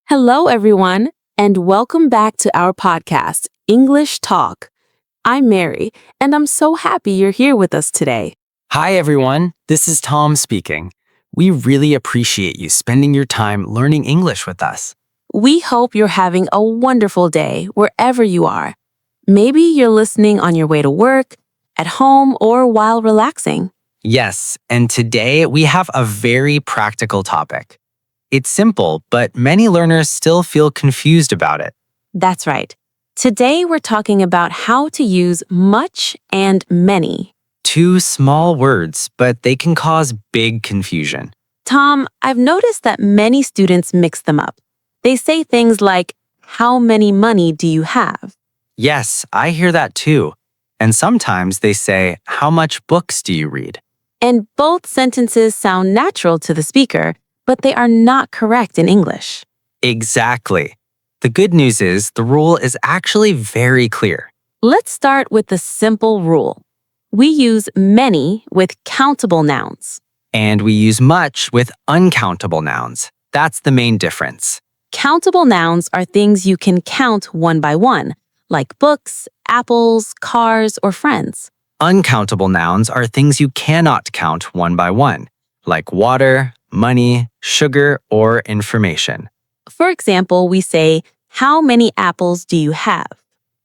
Hello, everyone, and welcome back to our podcast, English Talk. I'm Mary, and I'm so happy you're here with us today. Hi, everyone. This is Tom speaking. We really appreciate you spending your time learning English with us. We hope you're having a wonderful day wherever you are. Maybe you're listening on your way to work, at home, or while relaxing. Yes, and today we have a very practical topic. It's simple, but many learners still feel confused about it. That's right. Today we're talking about how to use much and many. Two small words, but they can cause big confusion. Tom, I've noticed that many students mix them up. They say things like, "How many money do you have?" Yes, I hear that too. And sometimes they say, "How much books do you read?" And both sentences sound natural to the speaker, but they are not correct in English. Exactly. The good news is the rule is actually very clear. Let's start with the simple rule. We use many with countable nouns. And we use much with uncountable nouns. That's the main difference. Countable nouns are things you can count one by one, like books, apples, cars, or friends. Uncountable nouns are things you cannot count one by one, like water, money, sugar, or information. For example, we say, "How many apples do you have?"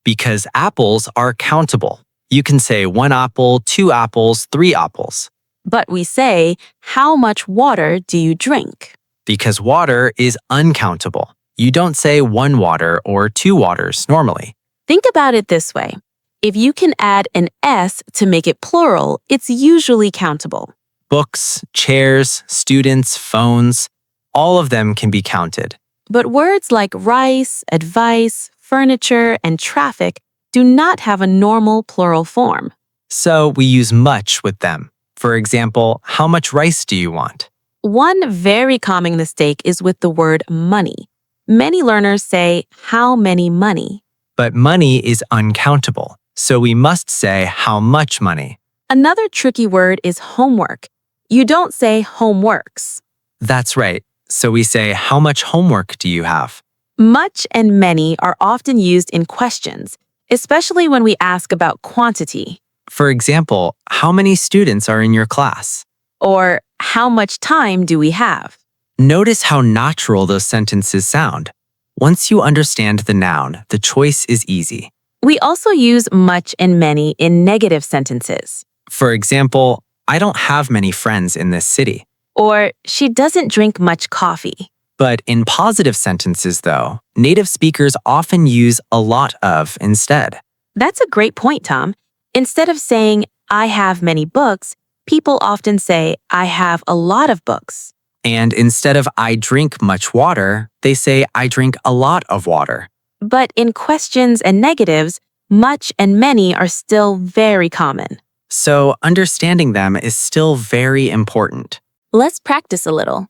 Because apples are countable. You can say 1 apple, 2 apples, 3 apples. But we say, "How much water do you drink?" Because water is uncountable. You don't say 1 water or 2 waters normally. Think about it this way. If you can add an S to make it plural, it's usually countable. Books, chairs, students, phones, all of them can be counted. But words like rice, advice, furniture, and traffic do not have a normal plural form. So we use much with them. For example, how much rice do you want? One very common mistake is with the word money. Many learners say, "How many money?" But money is uncountable, so we must say how much money. Another tricky word is homework. You don't say homeworks. That's right. So we say, how much homework do you have? Much and many are often used in questions, especially when we ask about quantity. For example, how many students are in your class? Or, "How much time do we have?" Notice how natural those sentences sound. Once you understand the noun, the choice is easy. We also use much and many in negative sentences. For example, I don't have many friends in this city. Or, "She doesn't drink much coffee." But in positive sentences, though, native speakers often use a lot of instead. That's a great point, Tom. Instead of saying, "I have many books," people often say, "I have a lot of books." And instead of I drink much water, they say I drink a lot of water. But in questions and negatives, much and many are still very common. So understanding them is still very important. Let's practice a little.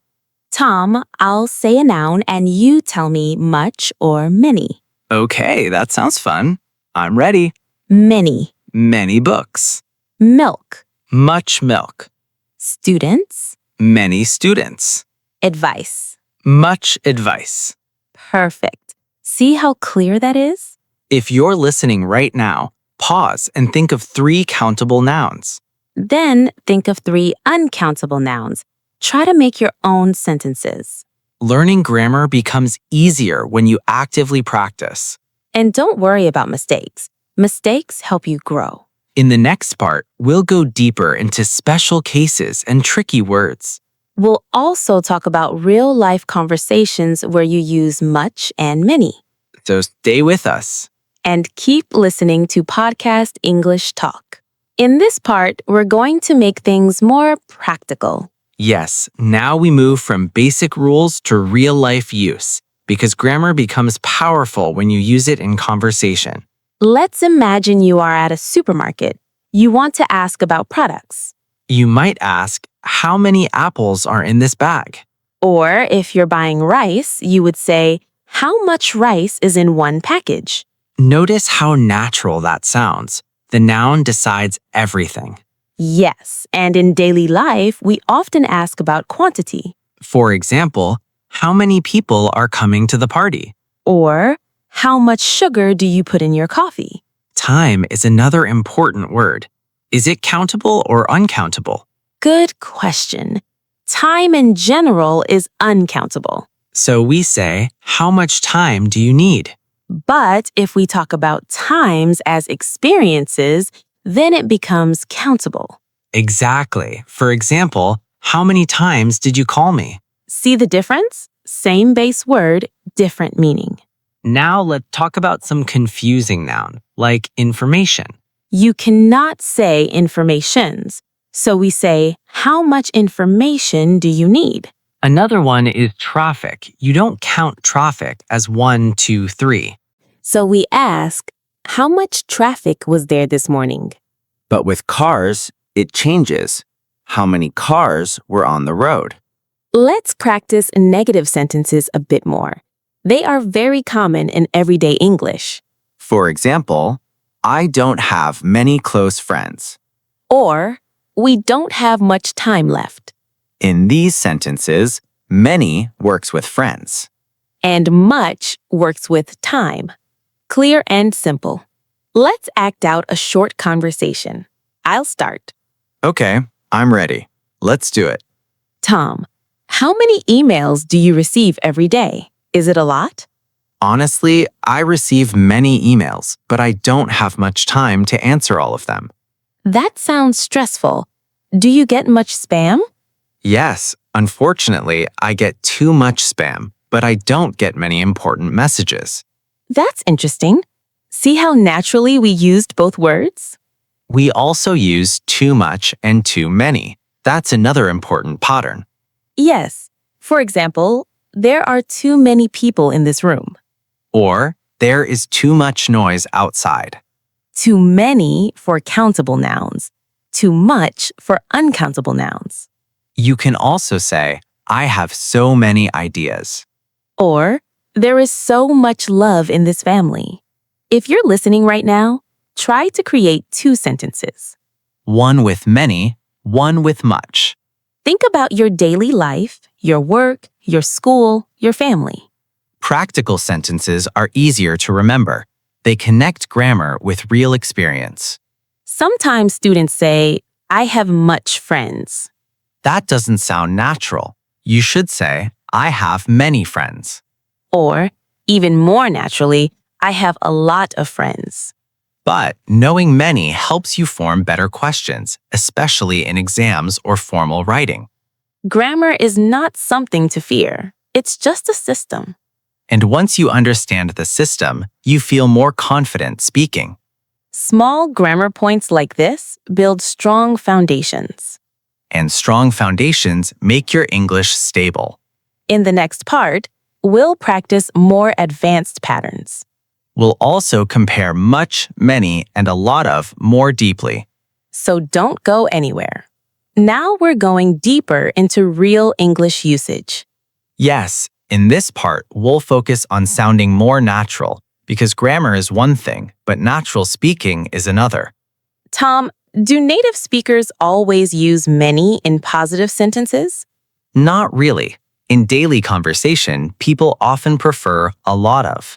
Tom, I'll say a noun and you tell me much or many. Okay, that sounds fun. I'm ready. Many. Many books. Milk. Much milk. Students. Many students. Advice. Much advice. Perfect. See how clear that is? If you're listening right now, pause and think of 3 countable nouns. Then think of 3 uncountable nouns. Try to make your own sentences. Learning grammar becomes easier when you actively practice. And don't worry about mistakes. Mistakes help you grow. In the next part, we'll go deeper into special cases and tricky words. We'll also talk about real-life conversations where you use much and many. So stay with us. And keep listening to Podcast English Talk. In this part, we're going to make things more practical. Yes, now we move from basic rules to real-life use, because grammar becomes powerful when you use it in conversation. Let's imagine you are at a supermarket. You want to ask about products. You might ask, how many apples are in this bag? Or if you're buying rice, you would say, "How much rice is in one package?" Notice how natural that sounds. The noun decides everything. Yes, and in daily life, we often ask about quantity. For example, How many people are coming to the party? Or, how much sugar do you put in your coffee? Time is another important word. Is it countable or uncountable? Good question. Time in general is uncountable. So we say, how much time do you need? But if we talk about times as experiences, then it becomes countable. Exactly. For example, how many times did you call me? See the difference? Same base word, different meaning. Now let's talk about some confusing noun, like information. You cannot say informations, so we say, how much information do you need? Another one is traffic. You don't count traffic as 1, 2, 3. So we ask, how much traffic was there this morning? But with cars, it changes. How many cars were on the road? Let's practice negative sentences a bit more. They are very common in everyday English. For example, I don't have many close friends. Or, we don't have much time left. In these sentences, many works with friends. And much works with time. Clear and simple. Let's act out a short conversation. I'll start. Okay, I'm ready. Let's do it. Tom, how many emails do you receive every day? Is it a lot? Honestly, I receive many emails, but I don't have much time to answer all of them. That sounds stressful. Do you get much spam? Yes, unfortunately, I get too much spam, but I don't get many important messages. That's interesting. See how naturally we used both words? We also use too much and too many. That's another important pattern. Yes. For example, there are too many people in this room. Or, there is too much noise outside. Too many for countable nouns. Too much for uncountable nouns. You can also say, I have so many ideas. Or, there is so much love in this family. If you're listening right now, try to create two sentences. One with many, one with much. Think about your daily life, your work, your school, your family. Practical sentences are easier to remember. They connect grammar with real experience. Sometimes students say, I have much friends. That doesn't sound natural. You should say, I have many friends. Or, even more naturally, I have a lot of friends. But knowing many helps you form better questions, especially in exams or formal writing. Grammar is not something to fear. It's just a system. And once you understand the system, you feel more confident speaking. Small grammar points like this build strong foundations. And strong foundations make your English stable. In the next part, we'll practice more advanced patterns. We'll also compare much, many, and a lot of more deeply. So don't go anywhere. Now we're going deeper into real English usage. Yes, in this part, we'll focus on sounding more natural, because grammar is one thing, but natural speaking is another. Tom, do native speakers always use many in positive sentences? Not really. In daily conversation, people often prefer a lot of.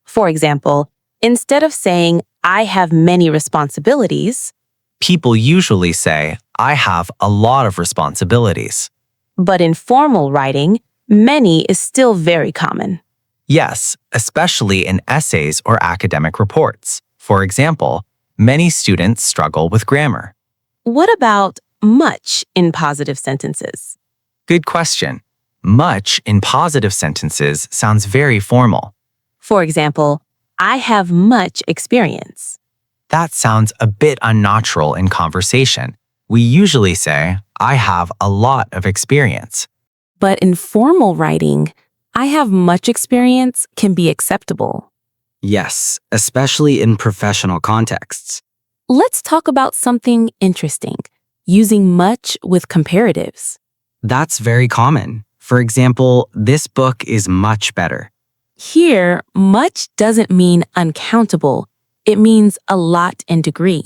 For example, instead of saying, I have many responsibilities, People usually say, I have a lot of responsibilities. but in formal writing, many is still very common. Yes, especially in essays or academic reports. For example, many students struggle with grammar. What about much in positive sentences? Good question. Much in positive sentences sounds very formal. For example, I have much experience. That sounds a bit unnatural in conversation. We usually say, I have a lot of experience. But in formal writing, I have much experience can be acceptable. Yes, especially in professional contexts. Let's talk about something interesting, using much with comparatives. That's very common. For example, this book is much better. Here, much doesn't mean uncountable. It means a lot in degree.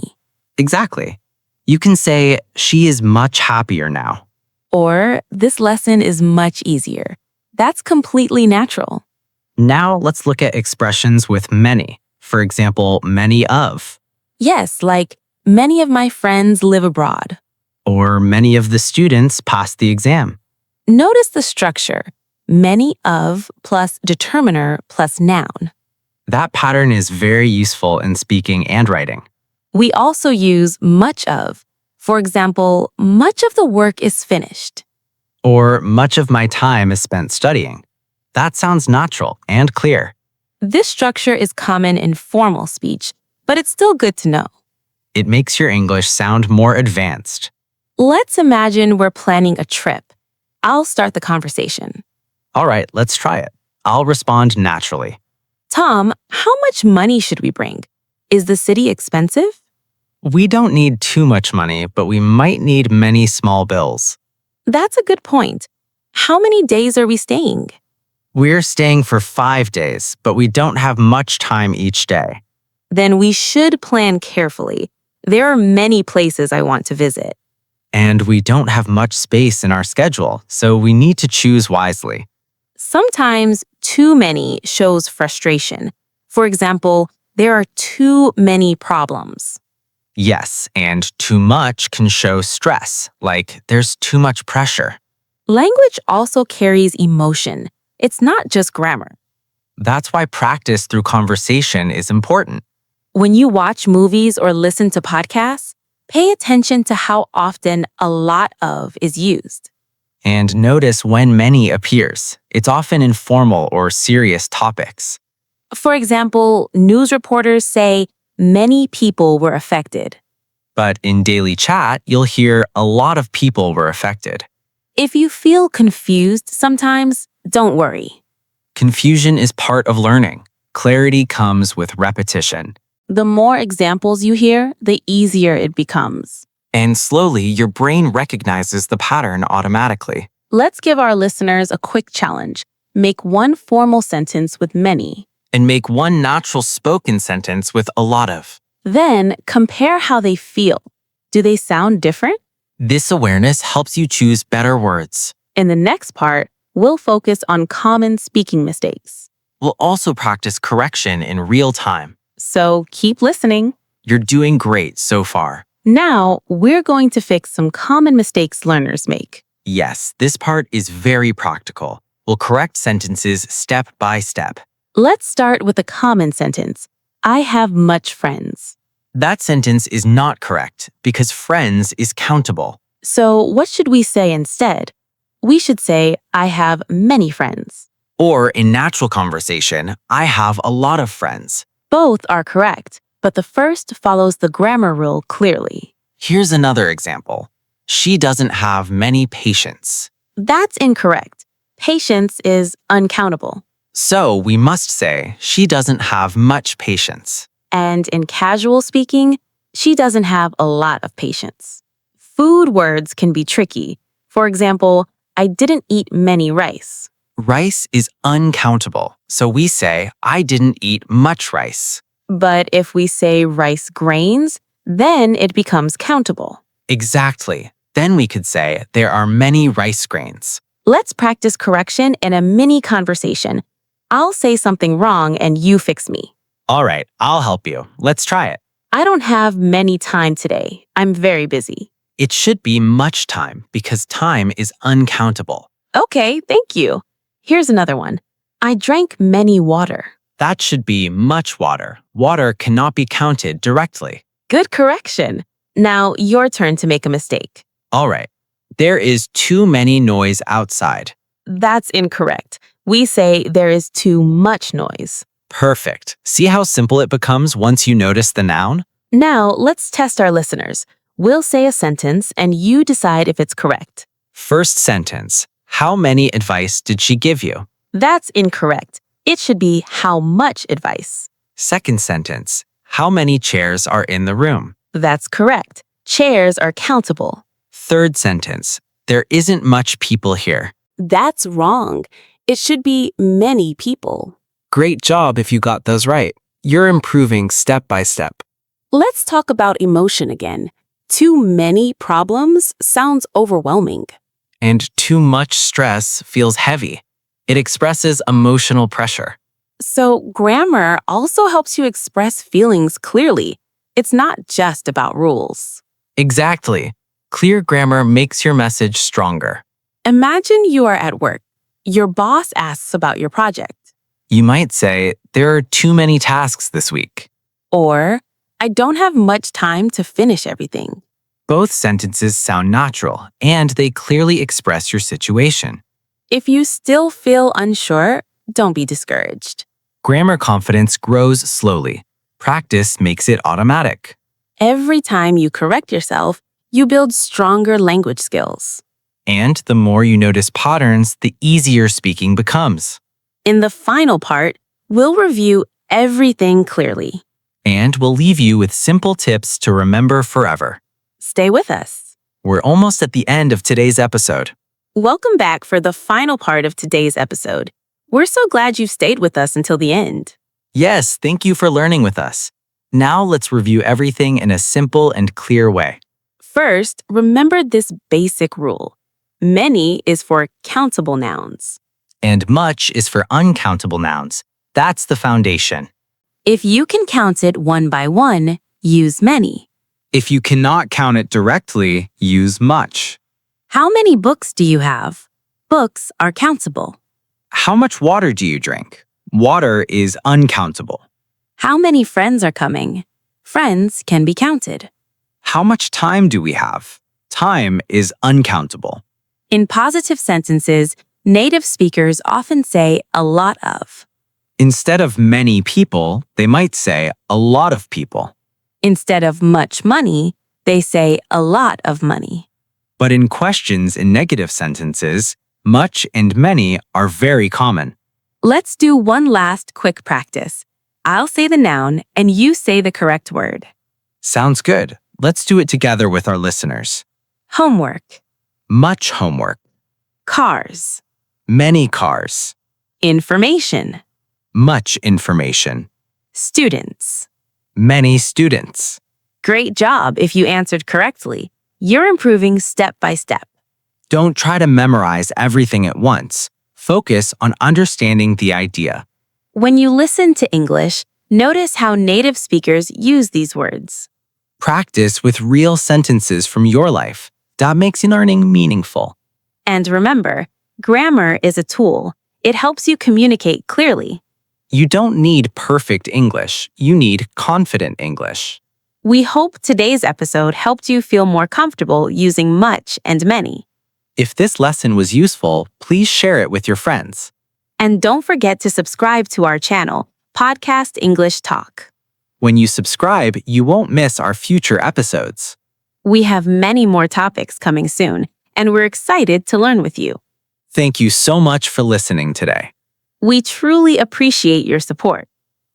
Exactly. You can say, she is much happier now. Or, this lesson is much easier. That's completely natural. Now let's look at expressions with many. For example, many of, Yes, like many of my friends live abroad. or many of the students passed the exam. Notice the structure. Many of plus determiner plus noun. That pattern is very useful in speaking and writing. We also use much of. For example, much of the work is finished. Or much of my time is spent studying. That sounds natural and clear. This structure is common in formal speech, but it's still good to know. It makes your English sound more advanced. Let's imagine we're planning a trip. I'll start the conversation. All right, let's try it. I'll respond naturally. Tom, how much money should we bring? Is the city expensive? We don't need too much money, but we might need many small bills. That's a good point. How many days are we staying? We're staying for 5 days, but we don't have much time each day. Then we should plan carefully. There are many places I want to visit. And we don't have much space in our schedule, so we need to choose wisely. Sometimes too many shows frustration. For example, there are too many problems. Yes, and too much can show stress, like there's too much pressure. Language also carries emotion. It's not just grammar. That's why practice through conversation is important. When you watch movies or listen to podcasts, pay attention to how often a lot of is used. And notice when many appears. It's often in formal or serious topics. For example, news reporters say many people were affected. But in daily chat, you'll hear a lot of people were affected. If you feel confused sometimes, don't worry. Confusion is part of learning. Clarity comes with repetition. The more examples you hear, the easier it becomes. And slowly, your brain recognizes the pattern automatically. Let's give our listeners a quick challenge. Make one formal sentence with many. And make one natural spoken sentence with a lot of. Then compare how they feel. Do they sound different? This awareness helps you choose better words. In the next part, we'll focus on common speaking mistakes. We'll also practice correction in real time. So keep listening. You're doing great so far. Now, we're going to fix some common mistakes learners make. Yes, this part is very practical. We'll correct sentences step by step. Let's start with a common sentence. I have much friends. That sentence is not correct because friends is countable. So what should we say instead? We should say, I have many friends. Or in natural conversation, I have a lot of friends. Both are correct, but the first follows the grammar rule clearly. Here's another example. She doesn't have many patients. That's incorrect. Patience is uncountable. So we must say, she doesn't have much patience. And in casual speaking, she doesn't have a lot of patience. Food words can be tricky. For example, I didn't eat many rice. Rice is uncountable, so we say, I didn't eat much rice. But if we say rice grains, then it becomes countable. Exactly. Then we could say, there are many rice grains. Let's practice correction in a mini conversation. I'll say something wrong and you fix me. All right, I'll help you. Let's try it. I don't have many time today. I'm very busy. It should be much time because time is uncountable. Okay, thank you. Here's another one. I drank many water. That should be much water. Water cannot be counted directly. Good correction. Now your turn to make a mistake. All right. There is too many noise outside. That's incorrect. We say there is too much noise. Perfect. See how simple it becomes once you notice the noun? Now let's test our listeners. We'll say a sentence and you decide if it's correct. First sentence. How many advice did she give you? That's incorrect. It should be how much advice. Second sentence. How many chairs are in the room? That's correct. Chairs are countable. Third sentence. There isn't much people here. That's wrong. It should be many people. Great job if you got those right. You're improving step by step. Let's talk about emotion again. Too many problems sounds overwhelming. And too much stress feels heavy. It expresses emotional pressure. So, grammar also helps you express feelings clearly. It's not just about rules. Exactly. Clear grammar makes your message stronger. Imagine you are at work. Your boss asks about your project. You might say, there are too many tasks this week. Or, I don't have much time to finish everything. Both sentences sound natural, and they clearly express your situation. If you still feel unsure, don't be discouraged. Grammar confidence grows slowly. Practice makes it automatic. Every time you correct yourself, you build stronger language skills. And the more you notice patterns, the easier speaking becomes. In the final part, we'll review everything clearly. And we'll leave you with simple tips to remember forever. Stay with us. We're almost at the end of today's episode. Welcome back for the final part of today's episode. We're so glad you've stayed with us until the end. Yes, thank you for learning with us. Now let's review everything in a simple and clear way. First, remember this basic rule. Many is for countable nouns. And much is for uncountable nouns. That's the foundation. If you can count it one by one, use many. If you cannot count it directly, use much. How many books do you have? Books are countable. How much water do you drink? Water is uncountable. How many friends are coming? Friends can be counted. How much time do we have? Time is uncountable. In positive sentences, native speakers often say a lot of. Instead of many people, they might say a lot of people. Instead of much money, they say a lot of money. But in questions in negative sentences, much and many are very common. Let's do one last quick practice. I'll say the noun and you say the correct word. Sounds good. Let's do it together with our listeners. Homework. Much homework. Cars. Many cars. Information. Much information. Students. Many students. Great job if you answered correctly. You're improving step by step. Don't try to memorize everything at once. Focus on understanding the idea. When you listen to English, notice how native speakers use these words. Practice with real sentences from your life. That makes learning meaningful. And remember, grammar is a tool. It helps you communicate clearly. You don't need perfect English. You need confident English. We hope today's episode helped you feel more comfortable using much and many. If this lesson was useful, please share it with your friends. And don't forget to subscribe to our channel, Podcast English Talk. When you subscribe, you won't miss our future episodes. We have many more topics coming soon, and we're excited to learn with you. Thank you so much for listening today. We truly appreciate your support.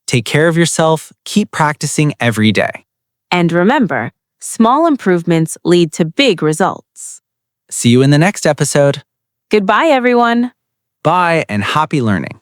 Take care of yourself, keep practicing every day. And remember, small improvements lead to big results. See you in the next episode. Goodbye, everyone. Bye and happy learning.